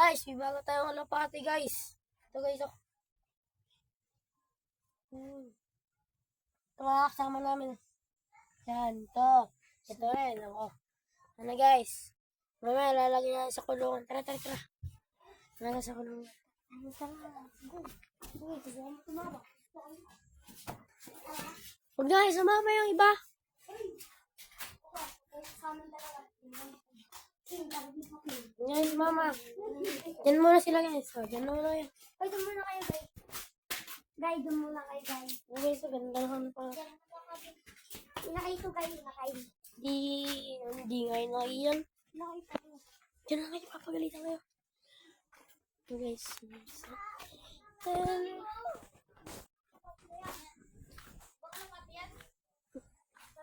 Guys, may bago tayong alapati guys. Ito guys, oh. Ito mga kasama namin. Yan, ito. Ito rin, ako. Ano guys? Mamaya lalagyan natin sa kulungan. Tara. Lalagyan sa kulungan. Huwag na kayo sumama yung iba. Yan, mama. Yan muna sila guys. So, yan muna yan. Ay, doon muna kayo, guys. Guys, doon muna kayo, guys. Okay, so ganda naman pa. Inakay to, guys. Inakay. Hindi ngayon na iyan. Inakay pa. Diyan na kayo, papagalitan kayo. So guys.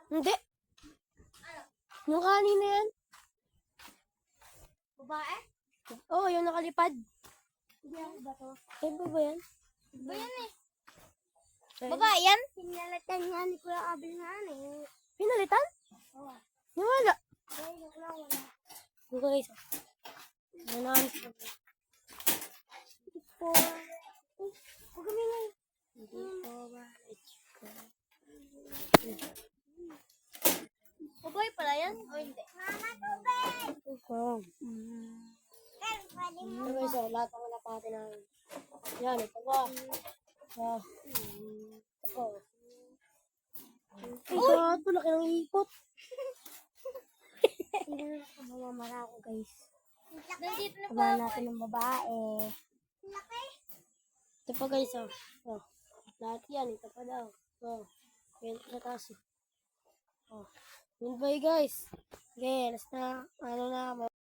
Hindi. Yung kanina yan. Babae? Oo, yung nakalipad. Hindi ako ba to? Ay, ba yan? Ba yan eh? Ay, Babae yan? Pinalatan nga ni Kuya Abel nga eh. Pinalitan? Oo. Wala. Ay, wala. Dito guys. Ganahan siya. Po. Huwag kami nga. Hindi po ba? Babae pala yan? O hindi? Mama, tubig! Ito. Pwede mo. Ito guys, lahat ng alapati namin. Yan, ito ba? Ito po. Ay, gato, laki ng ikot. Mamamara ako, guys. Nandito na Wala natin ng babae. Laki. Ito pa guys, oh. Oh. Lahat yan, ito pa daw. Oh. Yan, sa taas. Oh. Yun ba guys? Okay, last na, ano na,